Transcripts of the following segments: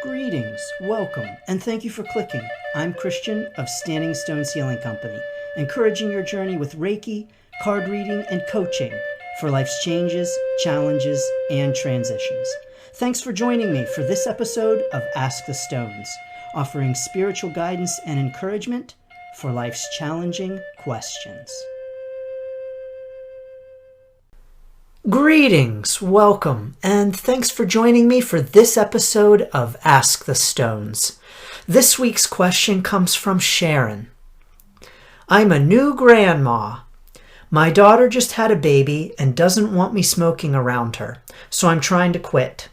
Greetings, welcome, and thank you for clicking. I'm Christian of Standing Stones Healing Company, encouraging your journey with Reiki, card reading, and coaching for life's changes, challenges, and transitions. Thanks for joining me for this episode of Ask the Stones, offering spiritual guidance and encouragement for life's challenging questions. Greetings, welcome, and thanks for joining me for this episode of Ask the Stones. This week's question comes from Sharon. I'm a new grandma. My daughter just had a baby and doesn't want me smoking around her, so I'm trying to quit.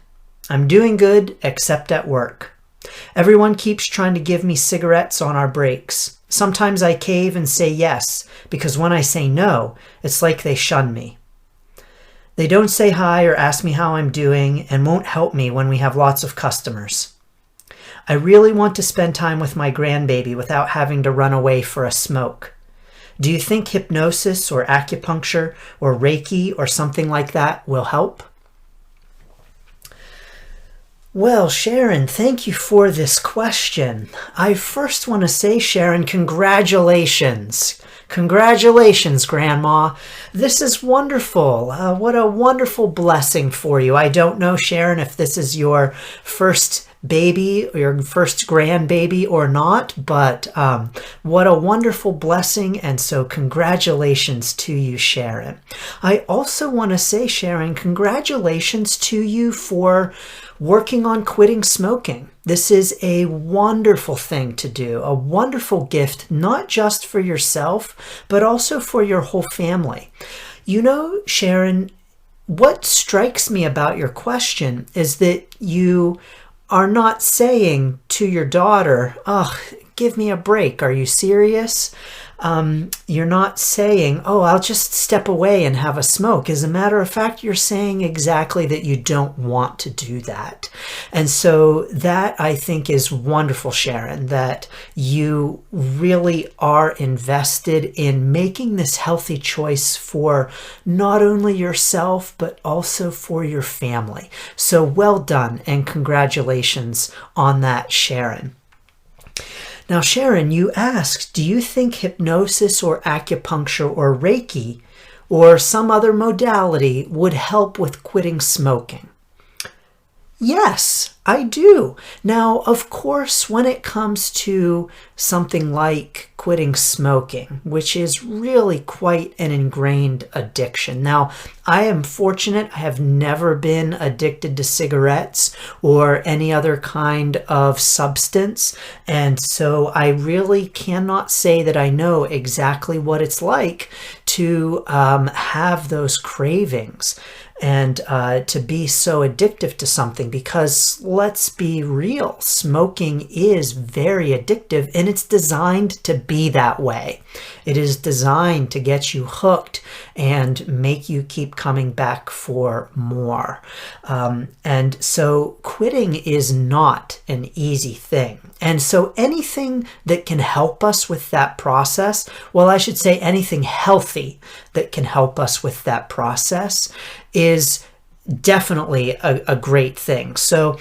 I'm doing good, except at work. Everyone keeps trying to give me cigarettes on our breaks. Sometimes I cave and say yes, because when I say no, it's like they shun me. They don't say hi or ask me how I'm doing and won't help me when we have lots of customers. I really want to spend time with my grandbaby without having to run away for a smoke. Do you think hypnosis or acupuncture or Reiki or something like that will help? Well, Sharon, thank you for this question. I first want to say, Sharon, congratulations. Congratulations, Grandma. This is wonderful. What a wonderful blessing for you. I don't know, Sharon, if this is your first baby or your first grandbaby or not, but what a wonderful blessing. And so congratulations to you, Sharon. I also want to say, Sharon, congratulations to you for working on quitting smoking. This is a wonderful thing to do, a wonderful gift, not just for yourself, but also for your whole family. You know, Sharon, what strikes me about your question is that you are not saying to your daughter, "Oh, give me a break. Are you serious?" You're not saying, "Oh, I'll just step away and have a smoke." As a matter of fact, you're saying exactly that you don't want to do that. And so that, I think, is wonderful, Sharon, that you really are invested in making this healthy choice for not only yourself, but also for your family. So well done and congratulations on that, Sharon. Now, Sharon, you asked, do you think hypnosis or acupuncture or Reiki or some other modality would help with quitting smoking? Yes, I do. Now, of course, when it comes to something like quitting smoking, which is really quite an ingrained addiction. Now, I am fortunate. I have never been addicted to cigarettes or any other kind of substance. And so I really cannot say that I know exactly what it's like to have those cravings and to be so addictive to something, because let's be real, smoking is very addictive and it's designed to be that way. It is designed to get you hooked and make you keep coming back for more. And so quitting is not an easy thing. And so anything that can help us with that process, well, I should say anything healthy that can help us with that process is definitely a great thing. So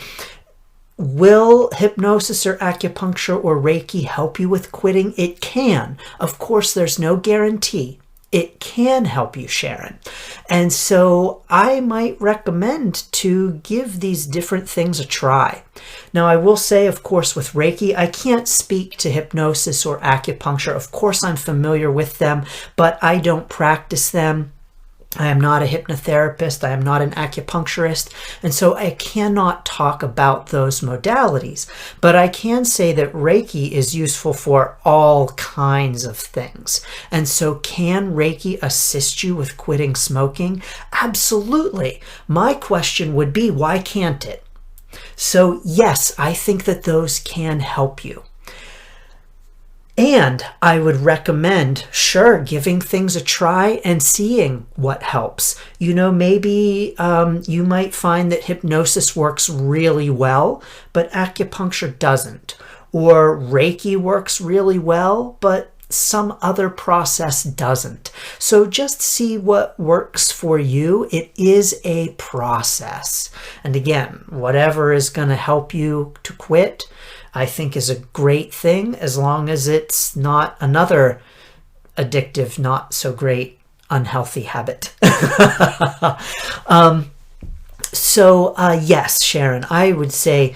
will hypnosis or acupuncture or Reiki help you with quitting? It can. Of course, there's no guarantee. It can help you, Sharon. And so I might recommend to give these different things a try. Now, I will say, of course, with Reiki, I can't speak to hypnosis or acupuncture. Of course, I'm familiar with them, but I don't practice them. I am not a hypnotherapist. I am not an acupuncturist. And so I cannot talk about those modalities. But I can say that Reiki is useful for all kinds of things. And so can Reiki assist you with quitting smoking? Absolutely. My question would be, why can't it? So yes, I think that those can help you. And I would recommend, sure, giving things a try and seeing what helps. You know, maybe you might find that hypnosis works really well, but acupuncture doesn't. Or Reiki works really well, but some other process doesn't. So just see what works for you. It is a process. And again, whatever is going to help you to quit, I think is a great thing, as long as it's not another addictive, not so great, unhealthy habit. Yes, Sharon, I would say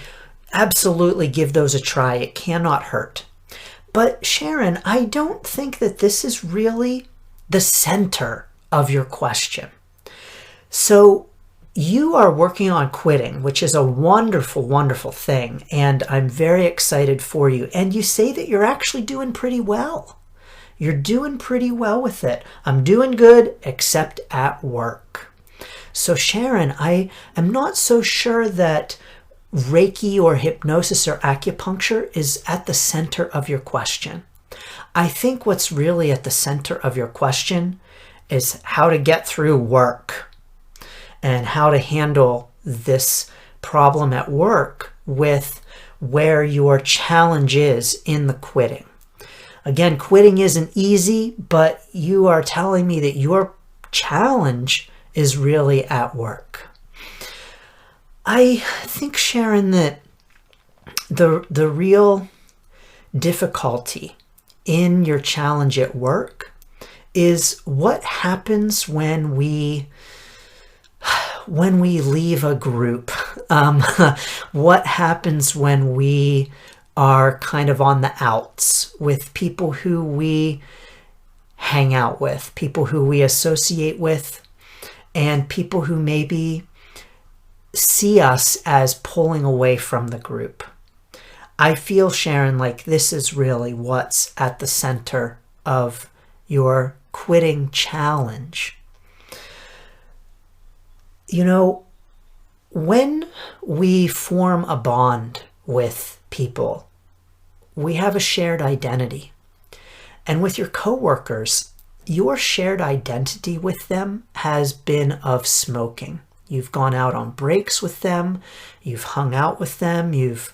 absolutely give those a try. It cannot hurt. But Sharon, I don't think that this is really the center of your question. So you are working on quitting, which is a wonderful, wonderful thing. And I'm very excited for you. And you say that you're actually doing pretty well. You're doing pretty well with it. I'm doing good, except at work. So Sharon, I am not so sure that Reiki or hypnosis or acupuncture is at the center of your question. I think what's really at the center of your question is how to get through work and how to handle this problem at work with where your challenge is in the quitting. Again, quitting isn't easy, but you are telling me that your challenge is really at work. I think, Sharon, that the real difficulty in your challenge at work is what happens when we leave a group. What happens when we are kind of on the outs with people who we hang out with, people who we associate with, and people who maybe see us as pulling away from the group. I feel, Sharon, like this is really what's at the center of your quitting challenge. You know, when we form a bond with people, we have a shared identity. And with your coworkers, your shared identity with them has been of smoking. You've gone out on breaks with them, you've hung out with them, you've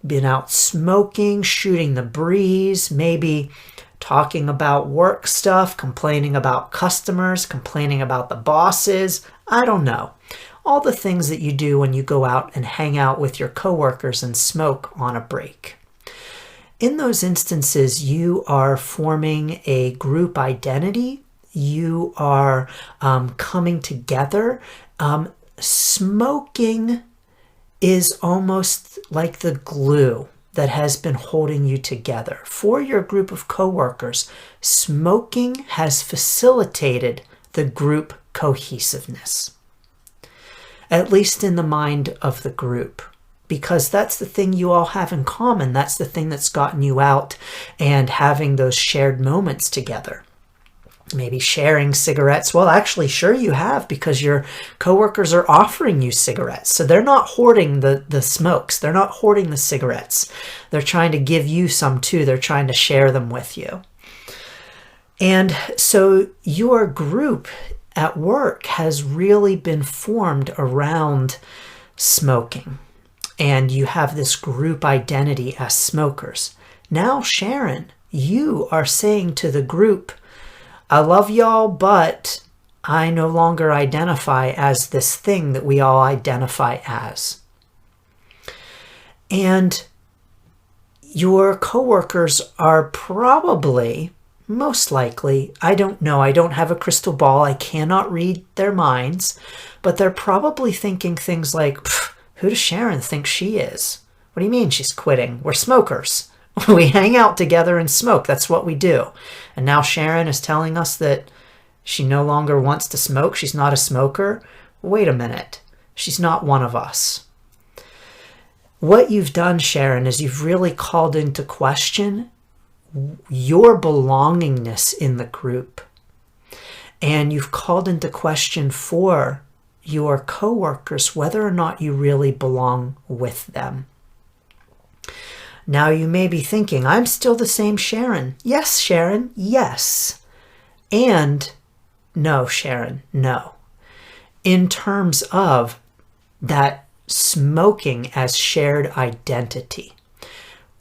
been out smoking, shooting the breeze, maybe talking about work stuff, complaining about customers, complaining about the bosses. I don't know. All the things that you do when you go out and hang out with your coworkers and smoke on a break. In those instances, you are forming a group identity. You are coming together. Smoking is almost like the glue that has been holding you together. For your group of coworkers, smoking has facilitated the group cohesiveness, at least in the mind of the group, because that's the thing you all have in common. That's the thing that's gotten you out and having those shared moments together. Maybe sharing cigarettes. Well, actually, sure you have, because your coworkers are offering you cigarettes. So they're not hoarding the smokes. They're not hoarding the cigarettes. They're trying to give you some too. They're trying to share them with you. And so your group at work has really been formed around smoking. And you have this group identity as smokers. Now, Sharon, you are saying to the group, I love y'all, but I no longer identify as this thing that we all identify as. And your coworkers are probably, most likely, I don't know, I don't have a crystal ball, I cannot read their minds, but they're probably thinking things like, who does Sharon think she is? What do you mean she's quitting? We're smokers. We hang out together and smoke. That's what we do. And now Sharon is telling us that she no longer wants to smoke. She's not a smoker. Wait a minute. She's not one of us. What you've done, Sharon, is you've really called into question your belongingness in the group. And you've called into question for your coworkers whether or not you really belong with them. Now you may be thinking, I'm still the same Sharon. Yes, Sharon, yes. And no, Sharon, no. In terms of that smoking as shared identity,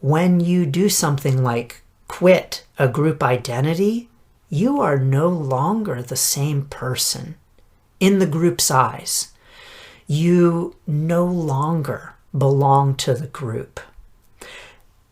when you do something like quit a group identity, you are no longer the same person in the group's eyes. You no longer belong to the group.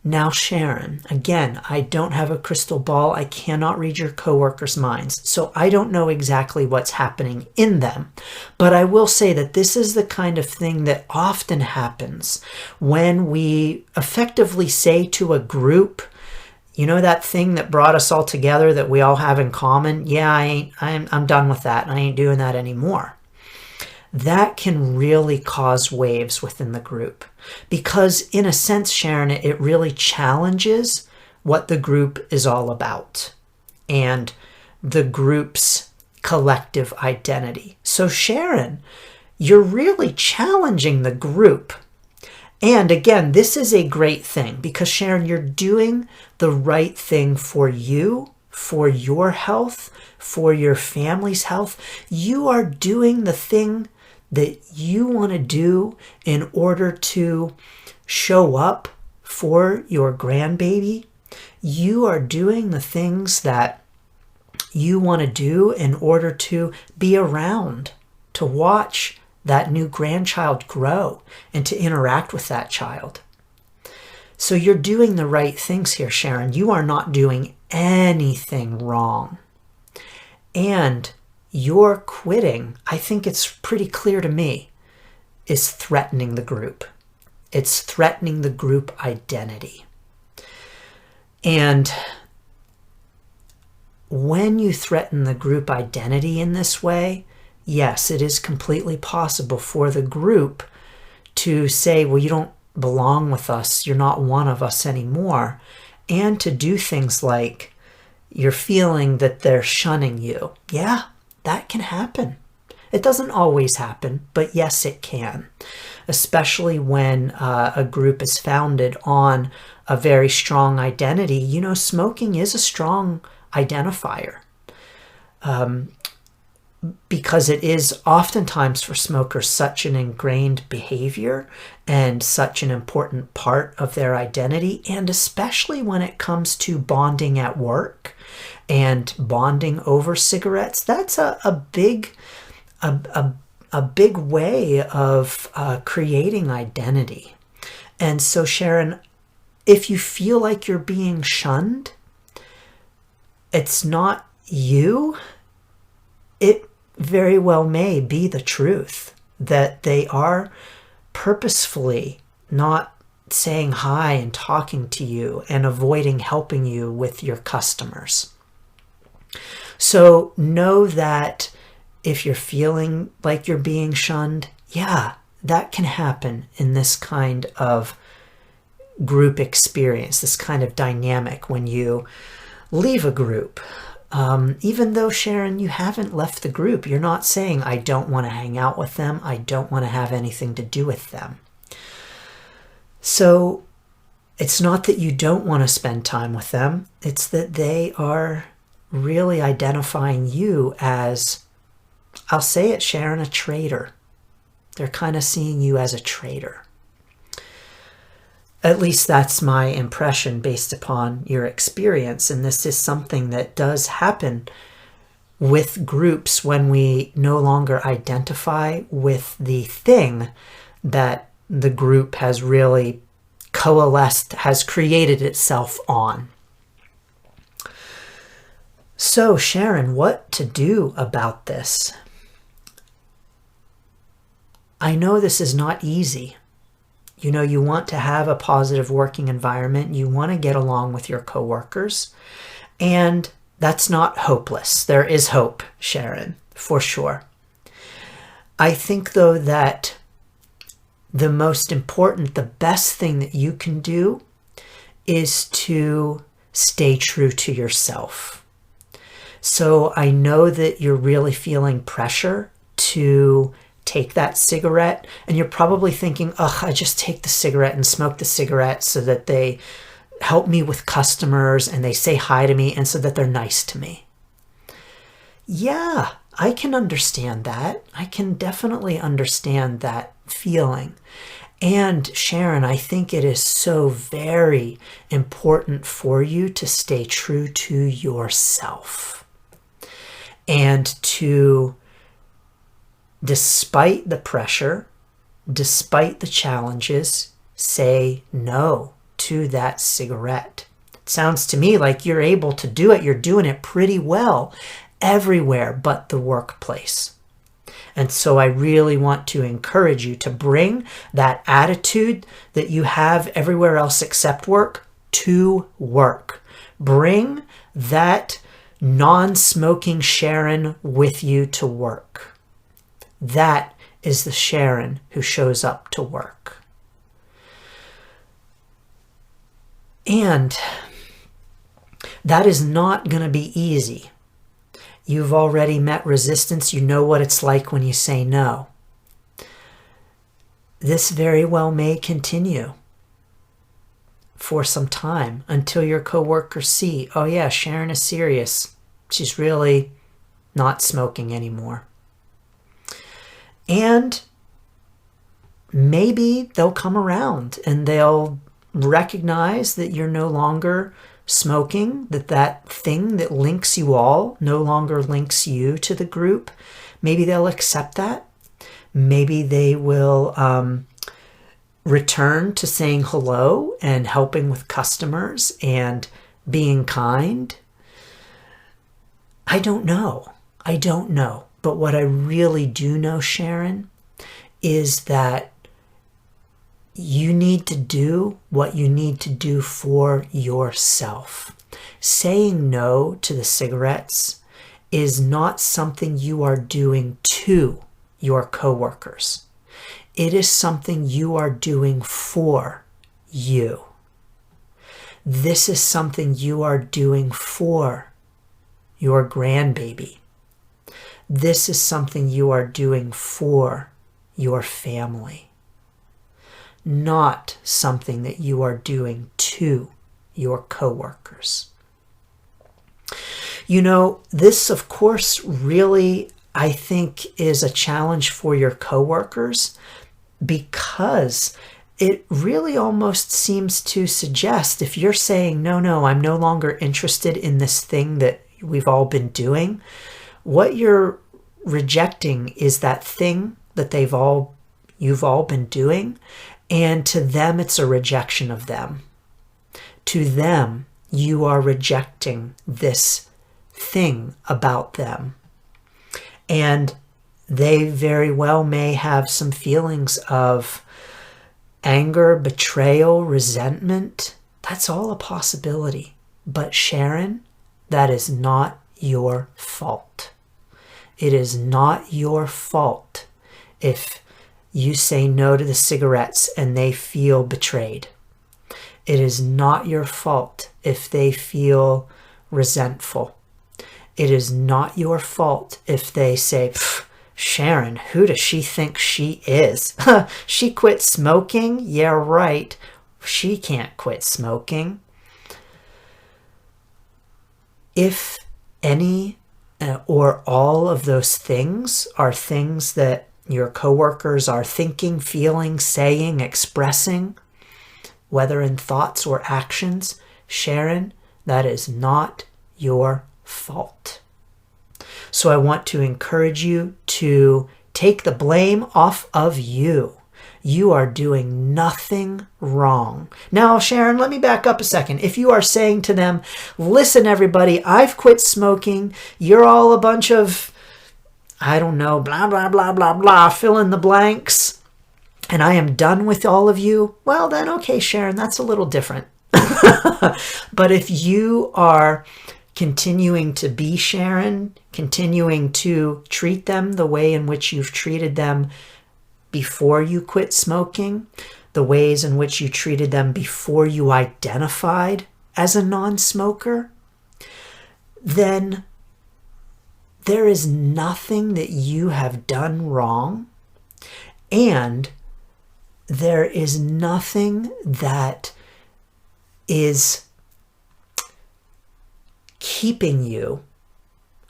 Now, Sharon, again, I don't have a crystal ball. I cannot read your coworkers' minds, so I don't know exactly what's happening in them. But I will say that this is the kind of thing that often happens when we effectively say to a group, you know, that thing that brought us all together that we all have in common? Yeah, I'm done with that. I ain't doing that anymore. That can really cause waves within the group because, in a sense, Sharon, it really challenges what the group is all about and the group's collective identity. So, Sharon, you're really challenging the group. And again, this is a great thing because, Sharon, you're doing the right thing for you, for your health, for your family's health. You are doing the thing that you want to do in order to show up for your grandbaby. You are doing the things that you want to do in order to be around, to watch that new grandchild grow and to interact with that child. So you're doing the right things here, Sharon. You are not doing anything wrong. And your quitting, I think it's pretty clear to me, is threatening the group. It's threatening the group identity. And when you threaten the group identity in this way, yes, it is completely possible for the group to say, well, you don't belong with us. You're not one of us anymore. And to do things like you're feeling that they're shunning you. Yeah, that can happen. It doesn't always happen, but yes, it can, especially when a group is founded on a very strong identity. You know, smoking is a strong identifier because it is oftentimes for smokers such an ingrained behavior and such an important part of their identity, and especially when it comes to bonding at work and bonding over cigarettes. That's a big way of creating identity. And so, Sharon, if you feel like you're being shunned, it's not you. It very well may be the truth that they are purposefully not saying hi and talking to you and avoiding helping you with your customers. So know that if you're feeling like you're being shunned, yeah, that can happen in this kind of group experience, this kind of dynamic when you leave a group. Even though, Sharon, you haven't left the group, you're not saying, I don't want to hang out with them, I don't want to have anything to do with them. So it's not that you don't want to spend time with them, it's that they are really identifying you as, I'll say it, Sharon, a traitor. They're kind of seeing you as a traitor. At least that's my impression based upon your experience. And this is something that does happen with groups when we no longer identify with the thing that the group has really coalesced, has created itself on. So, Sharon, what to do about this? I know this is not easy. You know, you want to have a positive working environment. You want to get along with your coworkers. And that's not hopeless. There is hope, Sharon, for sure. I think, though, that the most important, the best thing that you can do is to stay true to yourself. So I know that you're really feeling pressure to take that cigarette, and you're probably thinking, I just take the cigarette and smoke the cigarette so that they help me with customers and they say hi to me and so that they're nice to me. Yeah, I can understand that. I can definitely understand that feeling. And Sharon, I think it is so very important for you to stay true to yourself and to, despite the pressure, despite the challenges, say no to that cigarette. It sounds to me like you're able to do it. You're doing it pretty well everywhere but the workplace. And so I really want to encourage you to bring that attitude that you have everywhere else except work to work. Bring that non-smoking Sharon with you to work. That is the Sharon who shows up to work. And that is not going to be easy. You've already met resistance. You know what it's like when you say no. This very well may continue for some time until your coworkers see, oh yeah, Sharon is serious. She's really not smoking anymore. And maybe they'll come around and they'll recognize that you're no longer smoking, that thing that links you all no longer links you to the group. Maybe they'll accept that. Maybe they will return to saying hello and helping with customers and being kind. I don't know. But what I really do know, Sharon, is that you need to do what you need to do for yourself. Saying no to the cigarettes is not something you are doing to your coworkers. It is something you are doing for you. This is something you are doing for your grandbaby. This is something you are doing for your family. Not something that you are doing to your coworkers. You know, this, of course, really, I think, is a challenge for your coworkers because it really almost seems to suggest if you're saying, no, I'm no longer interested in this thing that we've all been doing, what you're rejecting is that thing that you've all been doing. And to them, it's a rejection of them. To them, you are rejecting this thing about them. And they very well may have some feelings of anger, betrayal, resentment. That's all a possibility. But Sharon, that is not your fault. It is not your fault if you say no to the cigarettes and they feel betrayed. It is not your fault if they feel resentful. It is not your fault if they say, Sharon, who does she think she is? She quit smoking? Yeah, right. She can't quit smoking. If any or all of those things are things that your coworkers are thinking, feeling, saying, expressing, whether in thoughts or actions, Sharon, that is not your fault. So I want to encourage you to take the blame off of you. You are doing nothing wrong. Now, Sharon, let me back up a second. If you are saying to them, listen, everybody, I've quit smoking. You're all a bunch of, I don't know, blah, blah, blah, blah, blah, fill in the blanks, and I am done with all of you, well then, okay, Sharon, that's a little different. But if you are continuing to be Sharon, continuing to treat them the way in which you've treated them before you quit smoking, the ways in which you treated them before you identified as a non-smoker, then there is nothing that you have done wrong, and there is nothing that is keeping you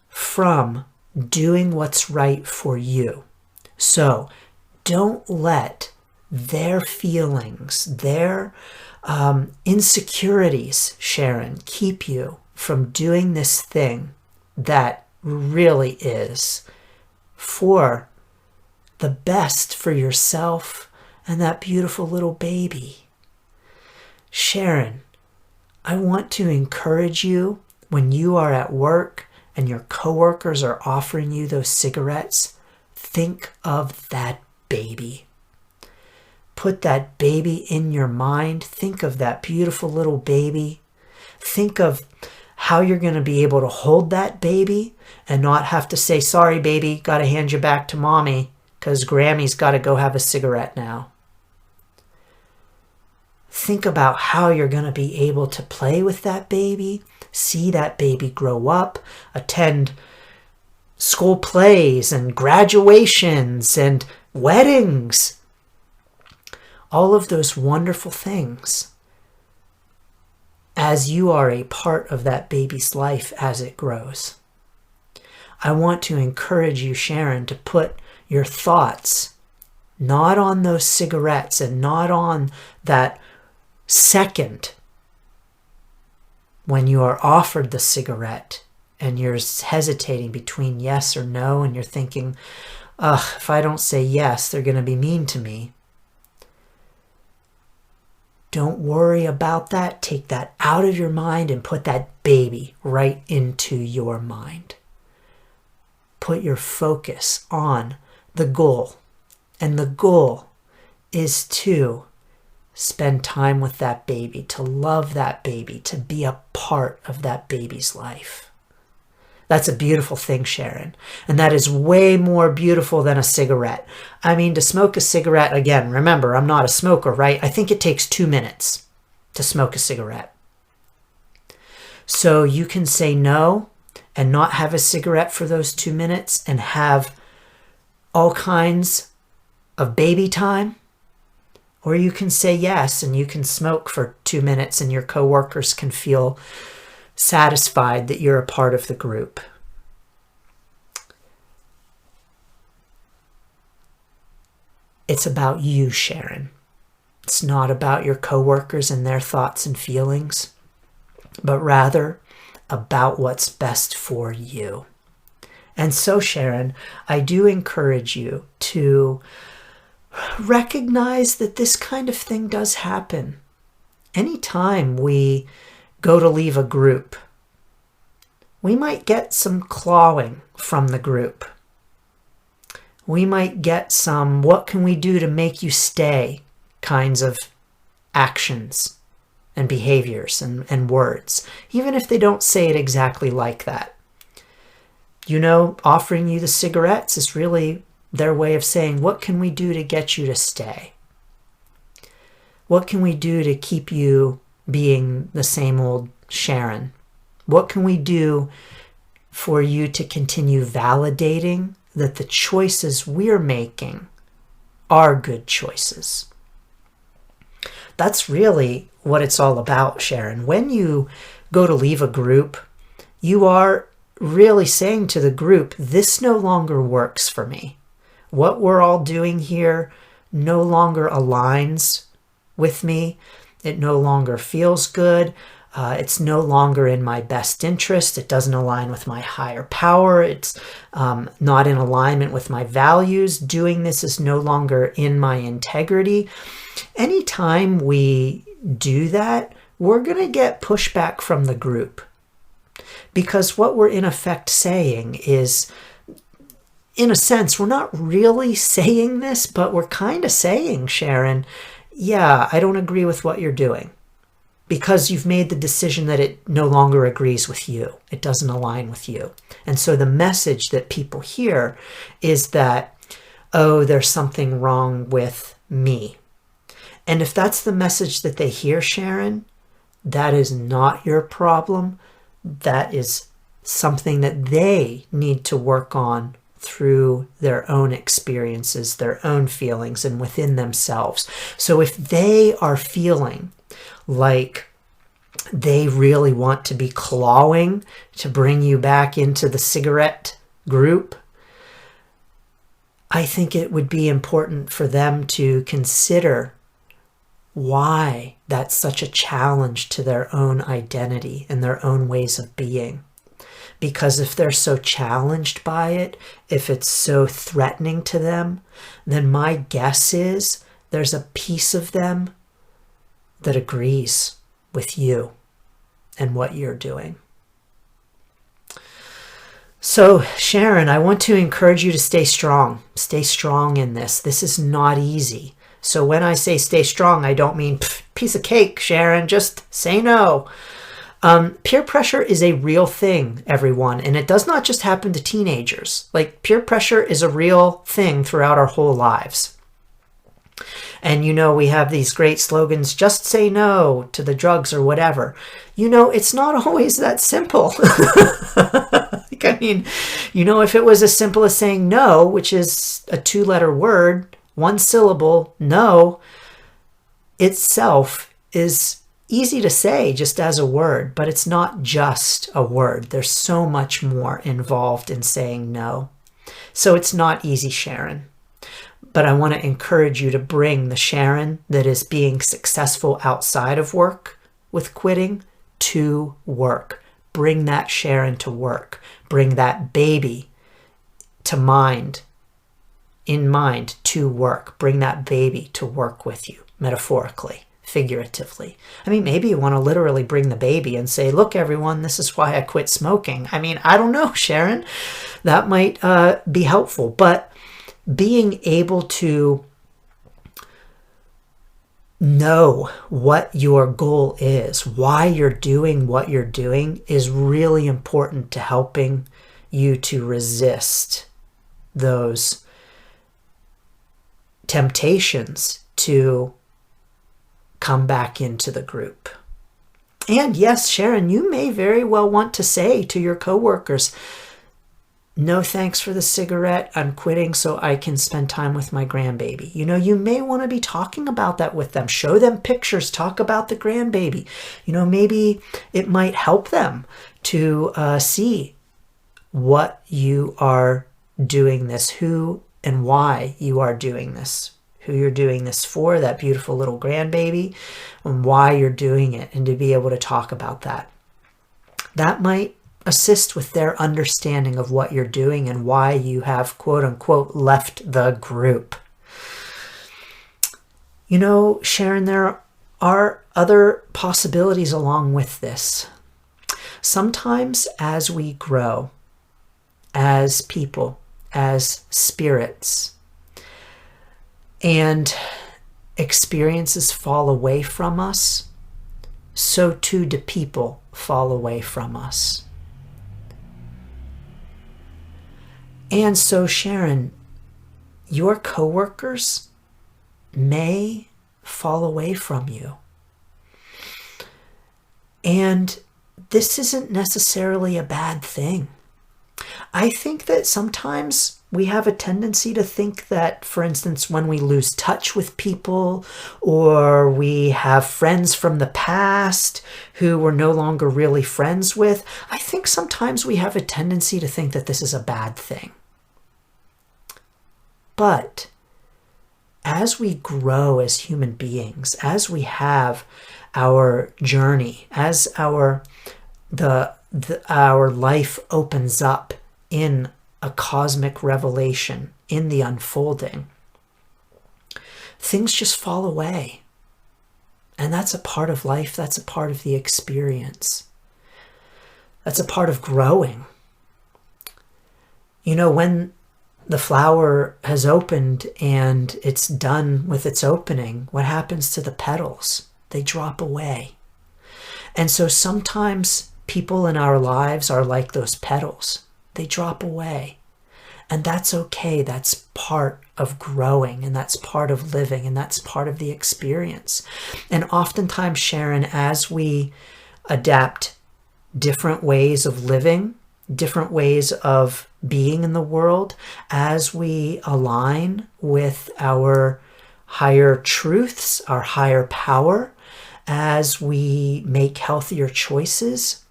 from doing what's right for you. So don't let their feelings, their insecurities, Sharon, keep you from doing this thing that really is for the best for yourself and that beautiful little baby. Sharon, I want to encourage you when you are at work and your coworkers are offering you those cigarettes, think of that baby. Put that baby in your mind. Think of that beautiful little baby. Think of how you're going to be able to hold that baby and not have to say, sorry, baby, got to hand you back to mommy because Grammy's got to go have a cigarette now. Think about how you're going to be able to play with that baby, see that baby grow up, attend school plays and graduations and weddings. All of those wonderful things as you are a part of that baby's life as it grows. I want to encourage you, Sharon, to put your thoughts not on those cigarettes and not on that second when you are offered the cigarette and you're hesitating between yes or no and you're thinking, if I don't say yes, they're going to be mean to me. Don't worry about that. Take that out of your mind and put that baby right into your mind. Put your focus on the goal. And the goal is to spend time with that baby, to love that baby, to be a part of that baby's life. That's a beautiful thing, Sharon. And that is way more beautiful than a cigarette. I mean, to smoke a cigarette, again, remember, I'm not a smoker, right? I think it takes 2 minutes to smoke a cigarette. So you can say no and not have a cigarette for those 2 minutes and have all kinds of baby time. Or you can say yes and you can smoke for 2 minutes and your coworkers can feel satisfied that you're a part of the group. It's about you, Sharon. It's not about your coworkers and their thoughts and feelings, but rather about what's best for you. And so, Sharon, I do encourage you to recognize that this kind of thing does happen. Anytime we go to leave a group, we might get some clawing from the group. We might get some, what can we do to make you stay kinds of actions and behaviors and words, even if they don't say it exactly like that. You know, offering you the cigarettes is really their way of saying, what can we do to get you to stay? What can we do to keep you being the same old Sharon? What can we do for you to continue validating that the choices we're making are good choices? That's really what it's all about, Sharon. When you go to leave a group, you are really saying to the group, this no longer works for me. What we're all doing here no longer aligns with me. It no longer feels good. It's no longer in my best interest. It doesn't align with my higher power. It's not in alignment with my values. Doing this is no longer in my integrity. Anytime we do that, we're going to get pushback from the group. Because what we're in effect saying is, in a sense, we're not really saying this, but we're kind of saying, Sharon, yeah, I don't agree with what you're doing. Because you've made the decision that it no longer agrees with you. It doesn't align with you. And so the message that people hear is that, oh, there's something wrong with me. And if that's the message that they hear, Sharon, that is not your problem. That is something that they need to work on through their own experiences, their own feelings, and within themselves. So if they are feeling like they really want to be clawing to bring you back into the cigarette group, I think it would be important for them to consider why that's such a challenge to their own identity and their own ways of being. Because if they're so challenged by it, if it's so threatening to them, then my guess is there's a piece of them that agrees with you and what you're doing. So, Sharon, I want to encourage you to stay strong. Stay strong in this. This is not easy. So when I say stay strong, I don't mean piece of cake, Sharon. Just say no. Peer pressure is a real thing, everyone, and it does not just happen to teenagers. Like, peer pressure is a real thing throughout our whole lives. And we have these great slogans, just say no to the drugs or whatever. It's not always that simple. If it was as simple as saying no, which is a 2-letter word, 1 syllable, no, itself is easy to say just as a word, but it's not just a word. There's so much more involved in saying no. So it's not easy, Sharon. But I want to encourage you to bring the Sharon that is being successful outside of work with quitting to work. Bring that Sharon to work. Bring that baby in mind to work. Bring that baby to work with you, metaphorically, figuratively. Maybe you want to literally bring the baby and say, look, everyone, this is why I quit smoking. I don't know, Sharon. That might be helpful. But being able to know what your goal is, why you're doing what you're doing, is really important to helping you to resist those temptations to come back into the group. And yes, Sharon, you may very well want to say to your coworkers, no thanks for the cigarette, I'm quitting so I can spend time with my grandbaby. You may want to be talking about that with them. Show them pictures, talk about the grandbaby. Maybe it might help them to see what you are doing this, who and why you are doing this, who you're doing this for, that beautiful little grandbaby, and why you're doing it, and to be able to talk about that. That might assist with their understanding of what you're doing and why you have, quote unquote, left the group. Sharon, there are other possibilities along with this. Sometimes as we grow, as people, as spirits, and experiences fall away from us, so too do people fall away from us. And so, Sharon, your coworkers may fall away from you. And this isn't necessarily a bad thing. I think that sometimes we have a tendency to think that, for instance, when we lose touch with people, or we have friends from the past who we're no longer really friends with, I think sometimes we have a tendency to think that this is a bad thing. But as we grow as human beings, as we have our journey, as our life opens up in a cosmic revelation, in the unfolding, things just fall away. And that's a part of life. That's a part of the experience. That's a part of growing. When the flower has opened and it's done with its opening, what happens to the petals? They drop away. And so sometimes people in our lives are like those petals. They drop away. And that's okay. That's part of growing, and that's part of living, and that's part of the experience. And oftentimes, Sharon, as we adapt different ways of living, different ways of being in the world, as we align with our higher truths, our higher power, as we make healthier choices,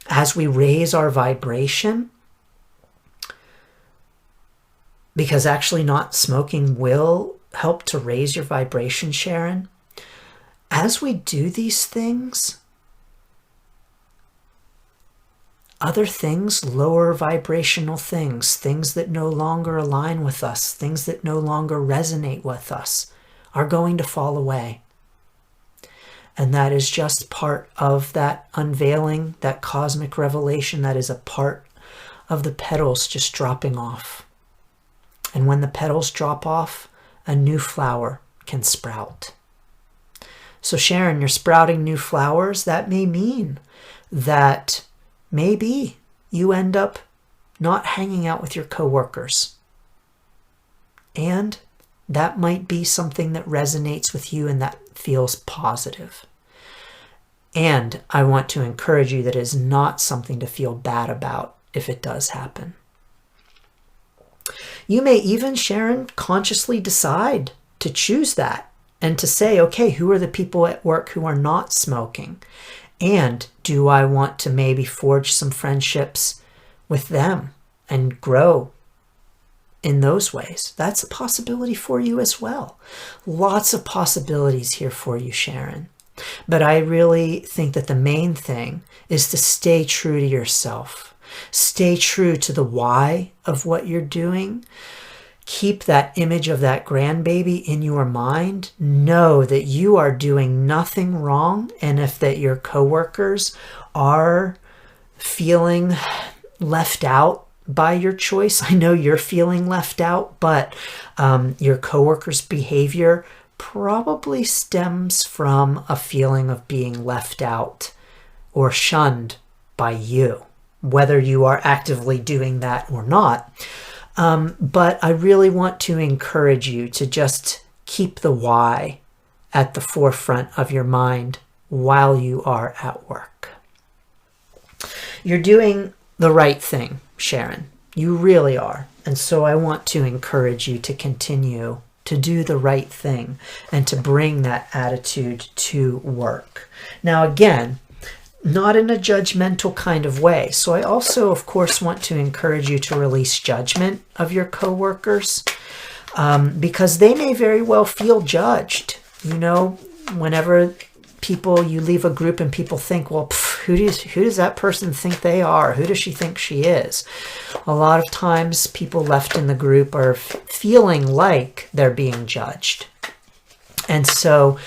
as we raise our vibration, because actually not smoking will help to raise your vibration, Sharon. As we do these things, other things, lower vibrational things, things that no longer align with us, things that no longer resonate with us, are going to fall away. And that is just part of that unveiling, that cosmic revelation. That is a part of the petals just dropping off. And when the petals drop off, a new flower can sprout. So Sharon, you're sprouting new flowers. That may mean that maybe you end up not hanging out with your coworkers. And that might be something that resonates with you and that feels positive. And I want to encourage you that it is not something to feel bad about if it does happen. You may even, Sharon, consciously decide to choose that and to say, okay, who are the people at work who are not smoking? And do I want to maybe forge some friendships with them and grow in those ways? That's a possibility for you as well. Lots of possibilities here for you, Sharon. But I really think that the main thing is to stay true to yourself. Stay true to the why of what you're doing. Keep that image of that grandbaby in your mind. Know that you are doing nothing wrong. And if that your coworkers are feeling left out by your choice, I know you're feeling left out, but your coworkers' behavior probably stems from a feeling of being left out or shunned by you, whether you are actively doing that or not. But I really want to encourage you to just keep the why at the forefront of your mind while you are at work. You're doing the right thing, Sharon. You really are. And so I want to encourage you to continue to do the right thing and to bring that attitude to work. Now, again, not in a judgmental kind of way. So I also, of course, want to encourage you to release judgment of your coworkers because they may very well feel judged. You know, whenever you leave a group and people think, well, who does that person think they are? Who does she think she is? A lot of times people left in the group are feeling like they're being judged. And so,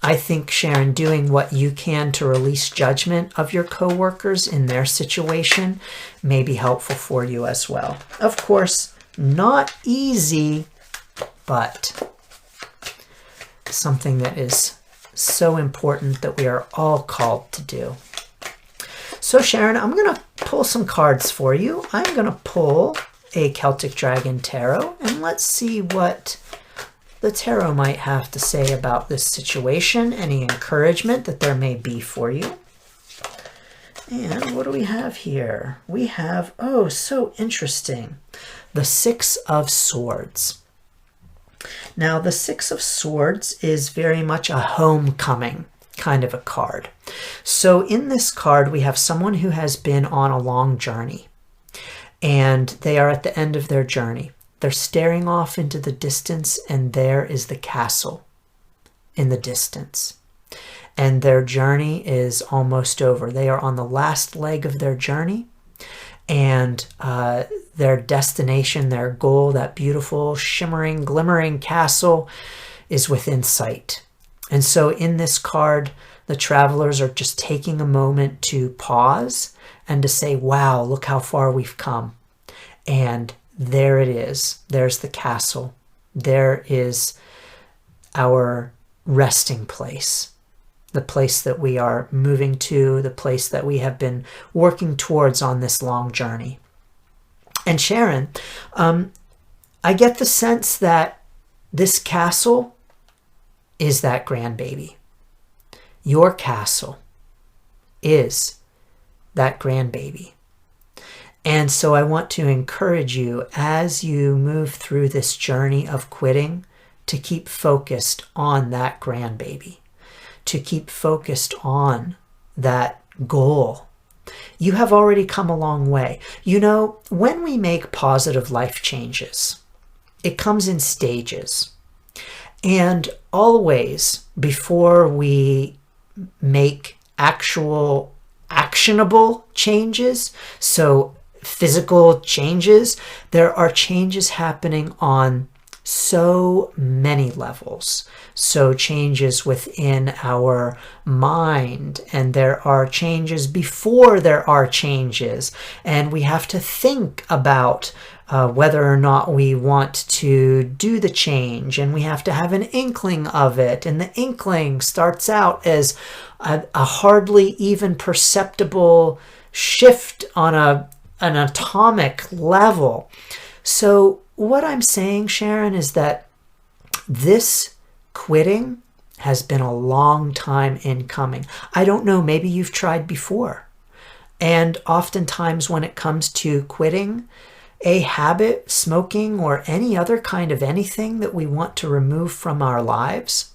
I think, Sharon, doing what you can to release judgment of your coworkers in their situation may be helpful for you as well. Of course, not easy, but something that is so important that we are all called to do. So, Sharon, I'm going to pull some cards for you. I'm going to pull a Celtic Dragon Tarot, and let's see what the tarot might have to say about this situation, any encouragement that there may be for you. And what do we have here? We have, oh, so interesting, the Six of Swords. Now, the Six of Swords is very much a homecoming kind of a card. So in this card, we have someone who has been on a long journey, and they are at the end of their journey. They're staring off into the distance, and there is the castle in the distance. And their journey is almost over. They are on the last leg of their journey, and their destination, their goal, that beautiful, shimmering, glimmering castle is within sight. And so in this card, the travelers are just taking a moment to pause and to say, wow, look how far we've come. And there it is. There's the castle. There is our resting place, the place that we are moving to, the place that we have been working towards on this long journey. And Sharon, I get the sense that this castle is that grandbaby. Your castle is that grandbaby. And so I want to encourage you as you move through this journey of quitting to keep focused on that grandbaby, to keep focused on that goal You have already come a long way. You know, when we make positive life changes, it comes in stages. And always, before we make actual actionable changes, so physical changes, there are changes happening on so many levels. So changes within our mind, and there are changes before there are changes, and we have to think about whether or not we want to do the change, and we have to have an inkling of it, and the inkling starts out as a hardly even perceptible shift on an atomic level. So what I'm saying, Sharon, is that this quitting has been a long time in coming. I don't know, maybe you've tried before. And oftentimes when it comes to quitting a habit, smoking, or any other kind of anything that we want to remove from our lives,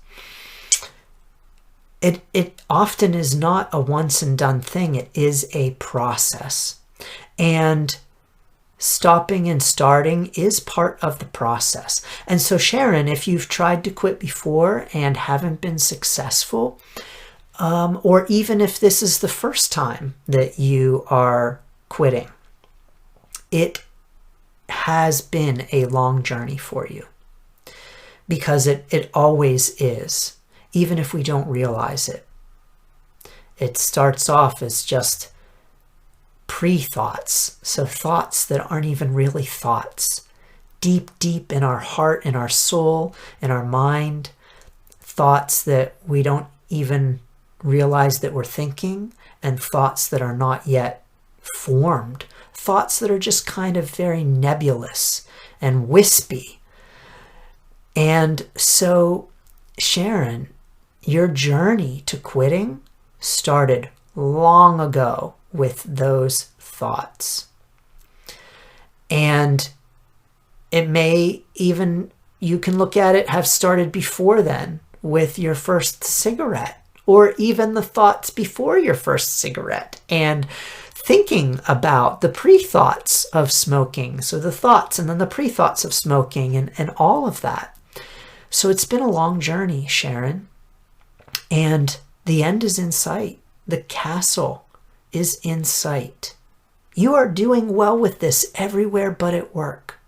it often is not a once and done thing. It is a process. And stopping and starting is part of the process. And so, Sharon, if you've tried to quit before and haven't been successful, or even if this is the first time that you are quitting, it has been a long journey for you, because it always is, even if we don't realize it. It starts off as just pre-thoughts, so thoughts that aren't even really thoughts, deep in our heart, in our soul, in our mind, thoughts that we don't even realize that we're thinking, and thoughts that are not yet formed, thoughts that are just kind of very nebulous and wispy. And so, Sharon, your journey to quitting started long ago with those thoughts. And it may even, you can look at it, have started before then with your first cigarette, or even the thoughts before your first cigarette, and thinking about the pre-thoughts of smoking. So the thoughts and then the pre-thoughts of smoking, and all of that. So it's been a long journey, Sharon. And the end is in sight. The castle is in sight. You are doing well with this everywhere but at work.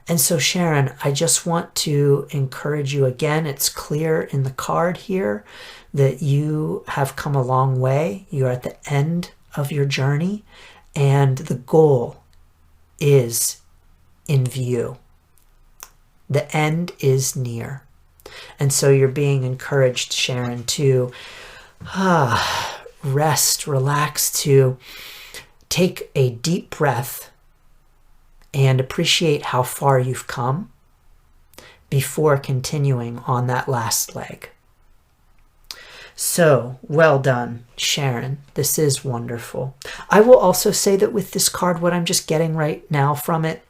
And so, Sharon, I just want to encourage you again. It's clear in the card here that you have come a long way. You are at the end of your journey, and the goal is in view. The end is near. And so you're being encouraged, Sharon, to rest, relax, to take a deep breath and appreciate how far you've come before continuing on that last leg. So, well done, Sharon. This is wonderful. I will also say that with this card, what I'm just getting right now from it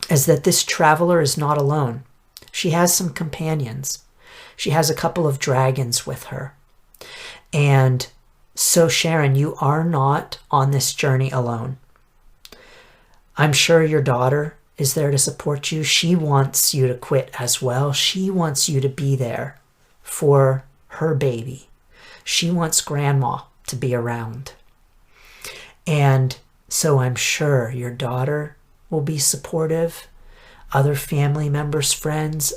is that this traveler is not alone. She has some companions. She has a couple of dragons with her. And so, Sharon, you are not on this journey alone. I'm sure your daughter is there to support you. She wants you to quit as well. She wants you to be there for her baby. She wants grandma to be around. And so I'm sure your daughter will be supportive, other family members, friends,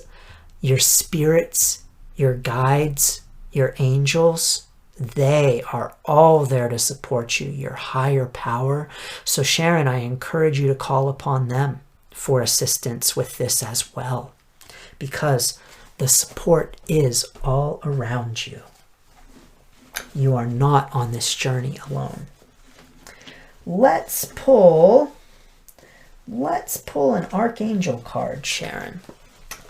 your spirits, your guides, your angels. They are all there to support you, your higher power. So Sharon, I encourage you to call upon them for assistance with this as well, because the support is all around you. You are not on this journey alone. Let's pull an Archangel card, Sharon.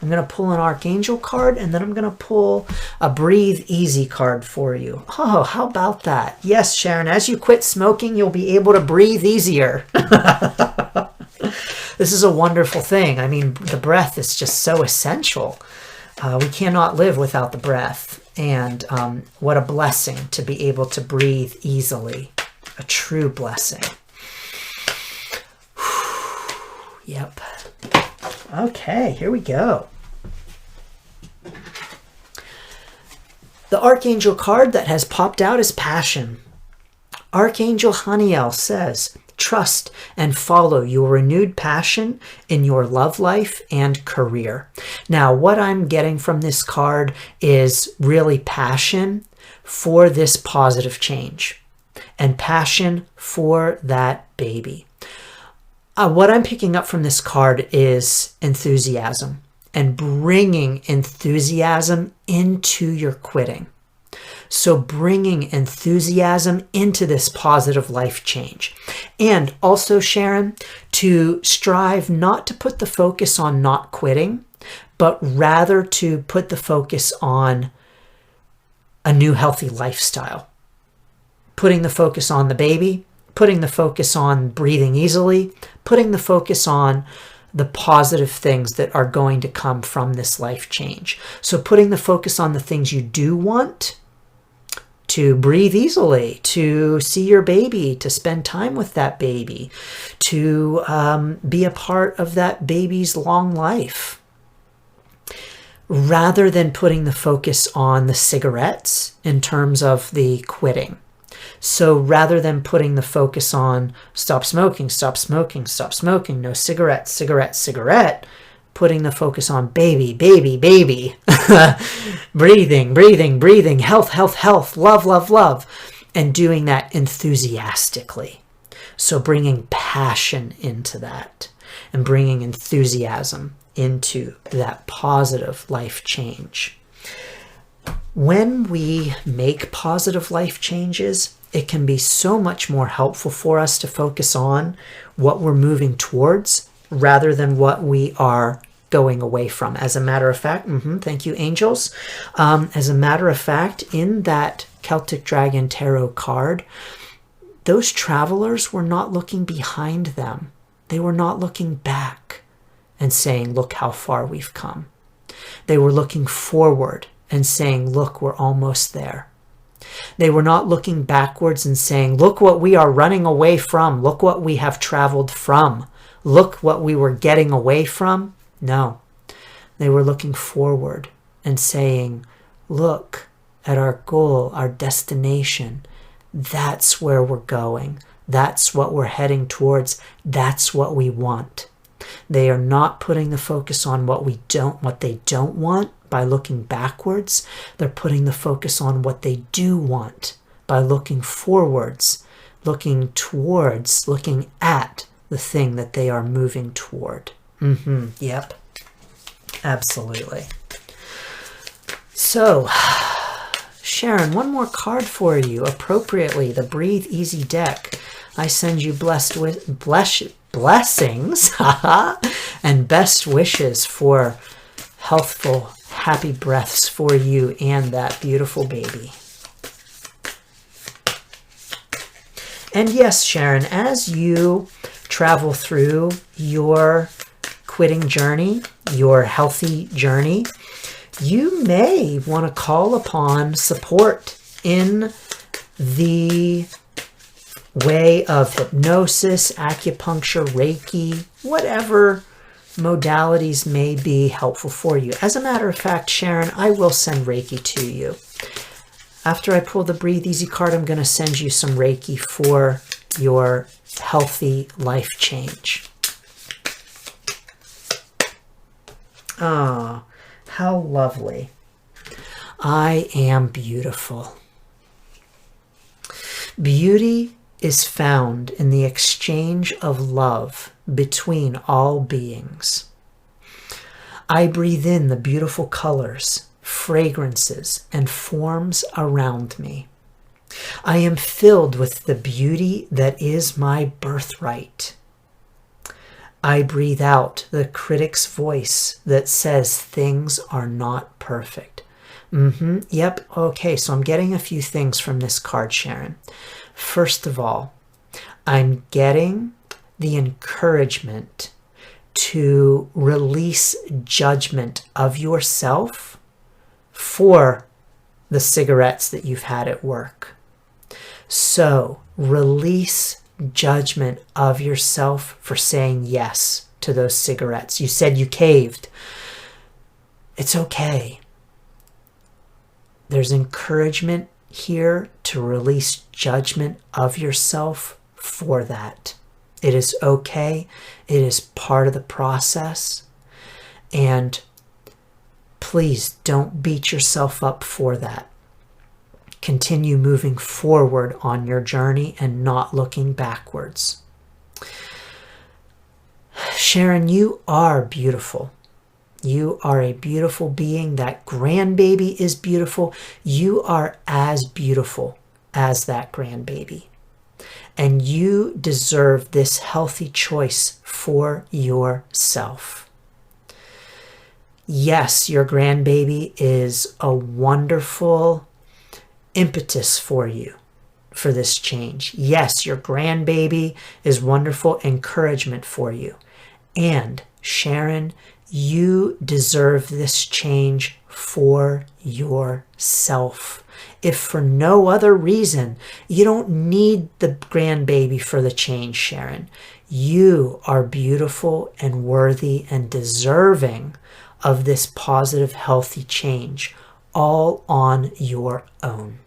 I'm going to pull an Archangel card, and then I'm going to pull a Breathe Easy card for you. Oh, how about that? Yes, Sharon, as you quit smoking, you'll be able to breathe easier. This is a wonderful thing. I mean, the breath is just so essential. We cannot live without the breath. And what a blessing to be able to breathe easily. A true blessing. Yep. Okay, here we go. The Archangel card that has popped out is Passion. Archangel Haniel says, trust and follow your renewed passion in your love life and career. Now, what I'm getting from this card is really passion for this positive change and passion for that baby. What I'm picking up from this card is enthusiasm and bringing enthusiasm into your quitting. So bringing enthusiasm into this positive life change. And also, Sharon, to strive not to put the focus on not quitting, but rather to put the focus on a new healthy lifestyle. Putting the focus on the baby, putting the focus on breathing easily, putting the focus on the positive things that are going to come from this life change. So putting the focus on the things you do want, to breathe easily, to see your baby, to spend time with that baby, to be a part of that baby's long life, rather than putting the focus on the cigarettes in terms of the quitting. So rather than putting the focus on stop smoking, stop smoking, stop smoking, no cigarette, cigarette, cigarette, putting the focus on baby, baby, baby, breathing, breathing, breathing, health, health, health, love, love, love, and doing that enthusiastically. So bringing passion into that and bringing enthusiasm into that positive life change. When we make positive life changes, it can be so much more helpful for us to focus on what we're moving towards rather than what we are going away from. As a matter of fact, thank you, angels. As a matter of fact, in that Celtic Dragon Tarot card, those travelers were not looking behind them. They were not looking back and saying, look how far we've come. They were looking forward and saying, look, we're almost there. They were not looking backwards and saying, look what we are running away from. Look what we have traveled from. Look what we were getting away from. No, they were looking forward and saying, look at our goal, our destination. That's where we're going. That's what we're heading towards. That's what we want. They are not putting the focus on what they don't want by looking backwards. They're putting the focus on what they do want by looking forwards, looking towards, looking at the thing that they are moving toward. Yep. Absolutely. So, Sharon, one more card for you. Appropriately, the Breathe Easy deck. I send you blessings and best wishes for healthful, happy breaths for you and that beautiful baby. And yes, Sharon, as you travel through your quitting journey, your healthy journey, you may want to call upon support in the way of hypnosis, acupuncture, Reiki, whatever modalities may be helpful for you. As a matter of fact, Sharon, I will send Reiki to you. After I pull the Breathe Easy card, I'm going to send you some Reiki for your healthy life change. Ah, how lovely. I am beautiful. Beauty is found in the exchange of love between all beings. I breathe in the beautiful colors, fragrances, and forms around me. I am filled with the beauty that is my birthright. I breathe out the critic's voice that says things are not perfect. Yep. Okay, so I'm getting a few things from this card, Sharon. First of all, I'm getting the encouragement to release judgment of yourself for the cigarettes that you've had at work. So Release judgment of yourself for saying yes to those cigarettes. You said you caved. It's okay. There's encouragement here to release judgment of yourself for that. It is okay. It is part of the process. And please don't beat yourself up for that. Continue moving forward on your journey and not looking backwards. Sharon, you are beautiful. You are a beautiful being. That grandbaby is beautiful. You are as beautiful as that grandbaby. And you deserve this healthy choice for yourself. Yes, your grandbaby is a wonderful impetus for you for this change. Yes, your grandbaby is wonderful encouragement for you. And Sharon, you deserve this change for yourself. If for no other reason, you don't need the grandbaby for the change, Sharon. You are beautiful and worthy and deserving of this positive, healthy change, all on your own.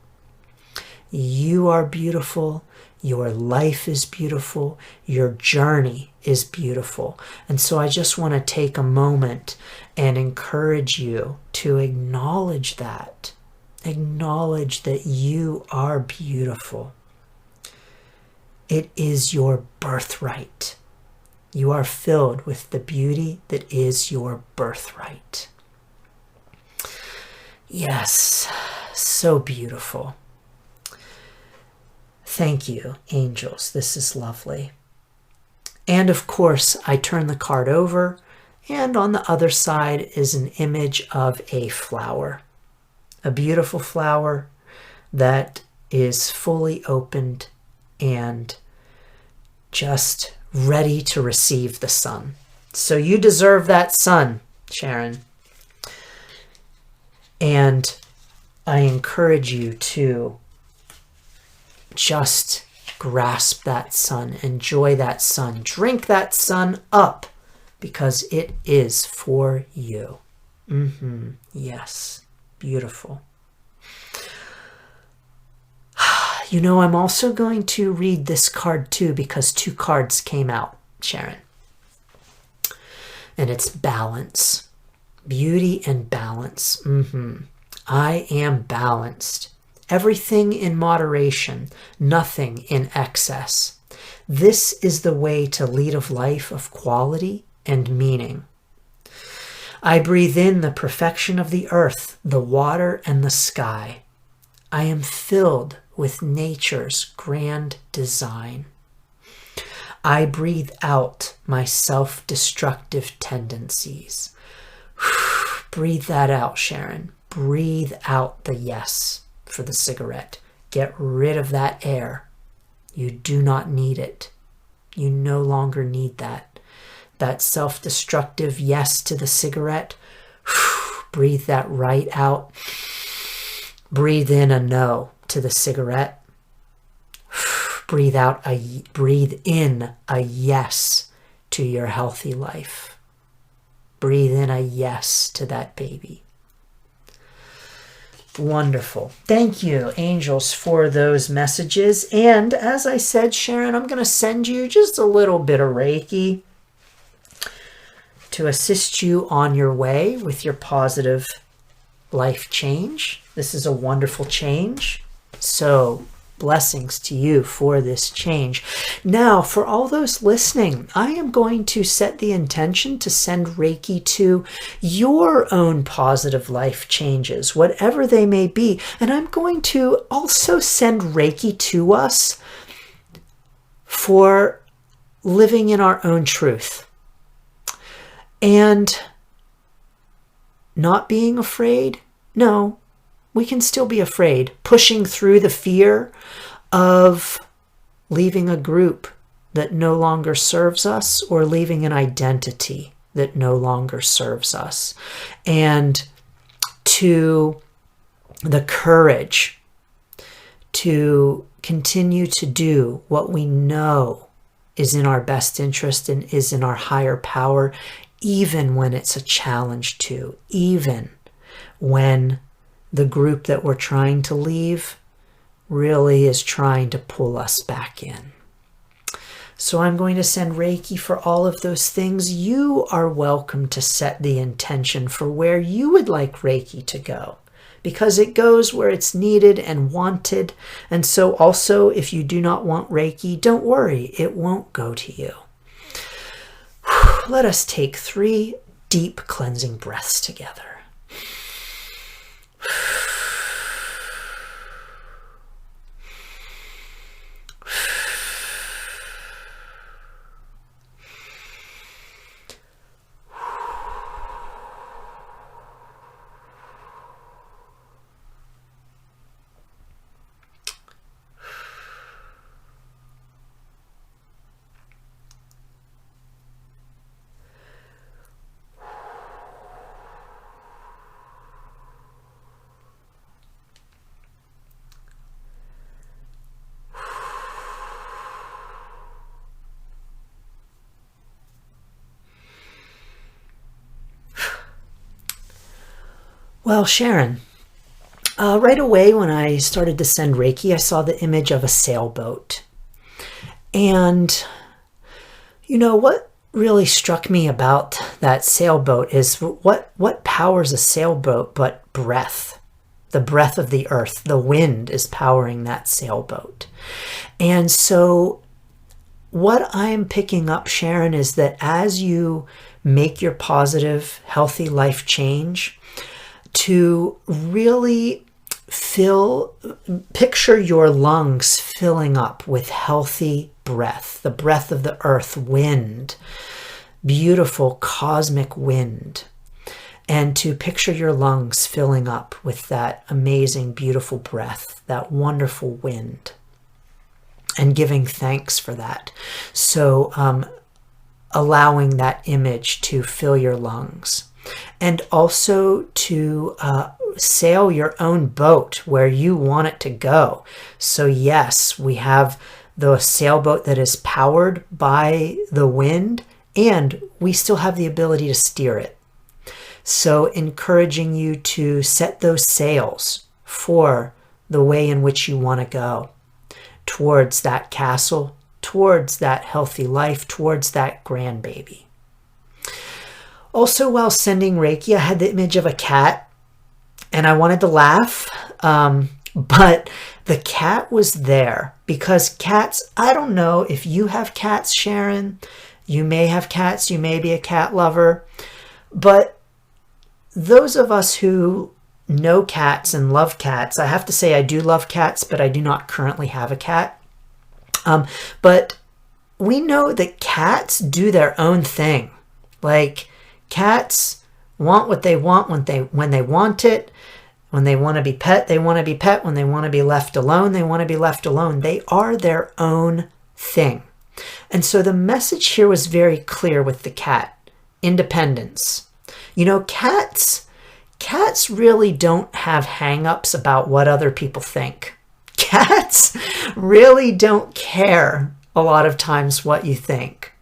You are beautiful. Your life is beautiful. Your journey is beautiful. And so I just want to take a moment and encourage you to acknowledge that. Acknowledge that you are beautiful. It is your birthright. You are filled with the beauty that is your birthright. Yes, so beautiful. Thank you, angels. This is lovely. And of course, I turn the card over, and on the other side is an image of a flower. A beautiful flower that is fully opened and just ready to receive the sun. So you deserve that sun, Sharon. And I encourage you to just grasp that sun, enjoy that sun, drink that sun up, because it is for you. Yes, beautiful. You know, I'm also going to read this card too, because two cards came out, Sharon. And it's balance. Beauty and balance. I am balanced. Everything in moderation, nothing in excess. This is the way to lead a life of quality and meaning. I breathe in the perfection of the earth, the water, and the sky. I am filled with nature's grand design. I breathe out my self-destructive tendencies. Breathe that out, Sharon. Breathe out the yes for the cigarette. Get rid of that air. You do not need it. You no longer need that. That self-destructive yes to the cigarette. Breathe that right out. Breathe in a no to the cigarette. Breathe in a yes to your healthy life. Breathe in a yes to that baby. Wonderful. Thank you, angels, for those messages. And as I said, Sharon, I'm going to send you just a little bit of Reiki to assist you on your way with your positive life change. This is a wonderful change. So blessings to you for this change. Now, for all those listening, I am going to set the intention to send Reiki to your own positive life changes, whatever they may be. And I'm going to also send Reiki to us for living in our own truth and not being afraid. No, we can still be afraid, pushing through the fear of leaving a group that no longer serves us or leaving an identity that no longer serves us, and to the courage to continue to do what we know is in our best interest and is in our higher power, even when it's a challenge to, even when the group that we're trying to leave really is trying to pull us back in. So I'm going to send Reiki for all of those things. You are welcome to set the intention for where you would like Reiki to go, because it goes where it's needed and wanted. And so also, if you do not want Reiki, don't worry, it won't go to you. Let us take 3 deep cleansing breaths together. Well, Sharon, right away when I started to send Reiki, I saw the image of a sailboat. And, what really struck me about that sailboat is what powers a sailboat but breath. The breath of the earth, the wind is powering that sailboat. And so what I'm picking up, Sharon, is that as you make your positive, healthy life change, to really picture your lungs filling up with healthy breath, the breath of the earth, wind, beautiful cosmic wind, and to picture your lungs filling up with that amazing, beautiful breath, that wonderful wind, and giving thanks for that. So allowing that image to fill your lungs. And also to sail your own boat where you want it to go. So yes, we have the sailboat that is powered by the wind, and we still have the ability to steer it. So encouraging you to set those sails for the way in which you want to go, towards that castle, towards that healthy life, towards that grandbaby. Also, while sending Reiki, I had the image of a cat, and I wanted to laugh, but the cat was there because cats, I don't know if you have cats, Sharon. You may have cats, you may be a cat lover, but those of us who know cats and love cats, I have to say I do love cats, but I do not currently have a cat. But we know that cats do their own thing. Like, cats want what they want when they want it. When they want to be pet, they want to be pet. When they want to be left alone, they want to be left alone. They are their own thing. And so the message here was very clear with the cat. Independence. Cats really don't have hang-ups about what other people think. Cats really don't care a lot of times what you think.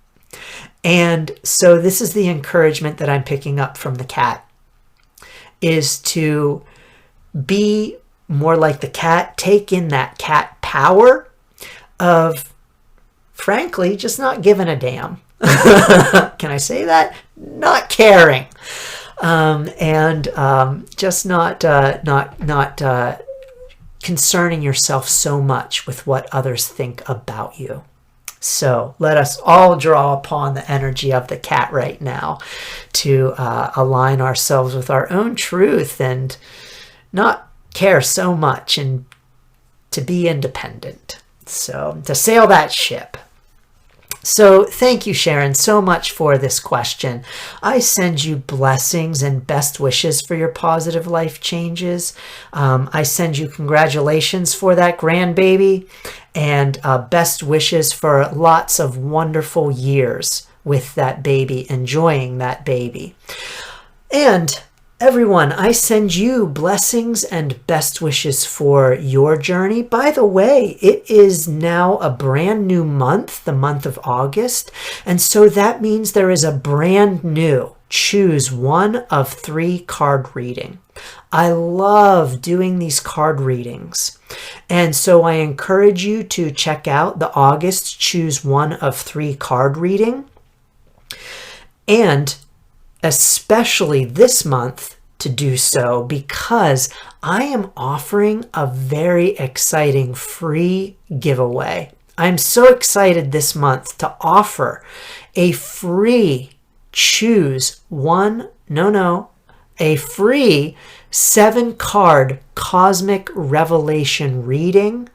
And so this is the encouragement that I'm picking up from the cat, is to be more like the cat, take in that cat power of, frankly, just not giving a damn. Can I say that? Not caring. And just not concerning yourself so much with what others think about you. So let us all draw upon the energy of the cat right now to align ourselves with our own truth and not care so much, and to be independent. So to sail that ship. So thank you, Sharon, so much for this question. I send you blessings and best wishes for your positive life changes. I send you congratulations for that grandbaby, and best wishes for lots of wonderful years with that baby, enjoying that baby. And Everyone, I send you blessings and best wishes for your journey. By the way, it is now a brand new month, the month of August. And so that means there is a brand new choose one of 3 card reading. I love doing these card readings. And so I encourage you to check out the August choose one of 3 card reading. And especially this month to do so, because I am offering a very exciting free giveaway. I'm so excited this month to offer a free a free 7-card cosmic revelation reading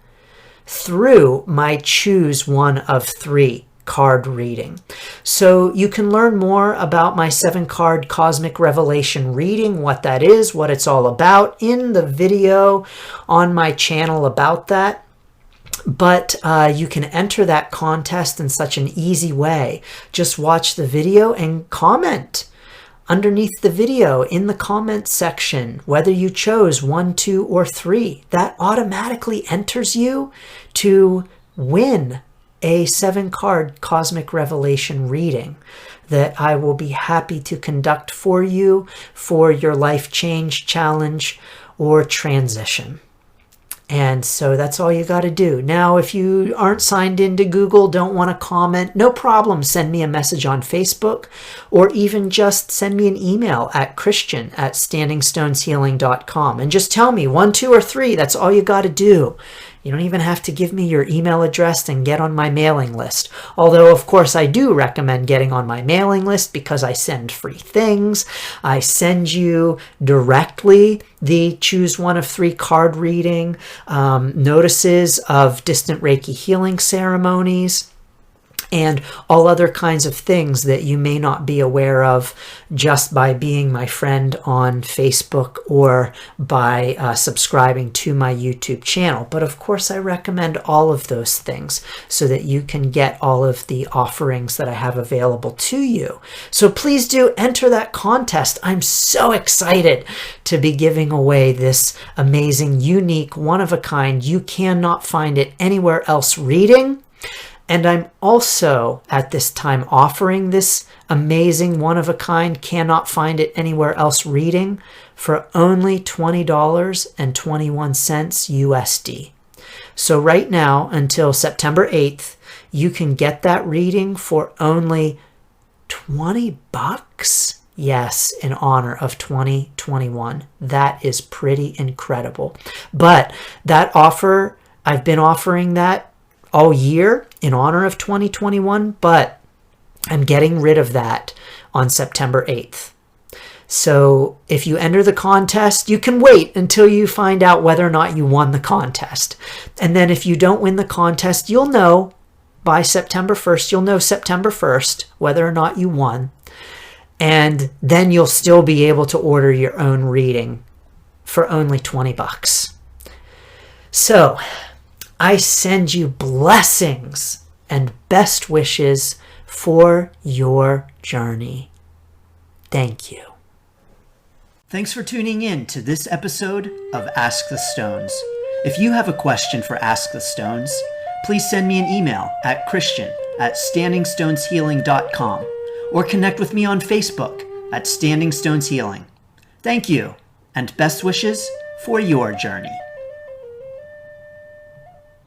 through my choose one of 3 card reading. So you can learn more about my 7-card cosmic revelation reading, what that is, what it's all about, in the video on my channel about that. But you can enter that contest in such an easy way. Just watch the video and comment underneath the video in the comment section whether you chose 1, 2, or 3. That automatically enters you to win a 7-card cosmic revelation reading that I will be happy to conduct for you for your life change, challenge, or transition. And so that's all you got to do. Now, if you aren't signed into Google, don't want to comment, no problem. Send me a message on Facebook, or even just send me an email at christian@standingstoneshealing.com and just tell me 1, 2, or 3. That's all you got to do. You don't even have to give me your email address and get on my mailing list. Although, of course, I do recommend getting on my mailing list because I send free things. I send you directly the choose one of 3 card reading, notices of distant Reiki healing ceremonies, and all other kinds of things that you may not be aware of just by being my friend on Facebook or by subscribing to my YouTube channel. But of course, I recommend all of those things so that you can get all of the offerings that I have available to you. So please do enter that contest. I'm so excited to be giving away this amazing, unique, one-of-a-kind, you cannot find it anywhere else reading. And I'm also at this time offering this amazing one-of-a-kind, cannot find it anywhere else reading for only $20.21 USD. So right now until September 8th, you can get that reading for only $20. Yes, in honor of 2021. That is pretty incredible. But that offer, I've been offering that all year in honor of 2021, but I'm getting rid of that on September 8th. So if you enter the contest, you can wait until you find out whether or not you won the contest. And then if you don't win the contest, you'll know by September 1st, you'll know September 1st whether or not you won. And then you'll still be able to order your own reading for only $20. So I send you blessings and best wishes for your journey. Thank you. Thanks for tuning in to this episode of Ask the Stones. If you have a question for Ask the Stones, please send me an email at christian@standingstoneshealing.com or connect with me on Facebook at Standing Stones Healing. Thank you, and best wishes for your journey.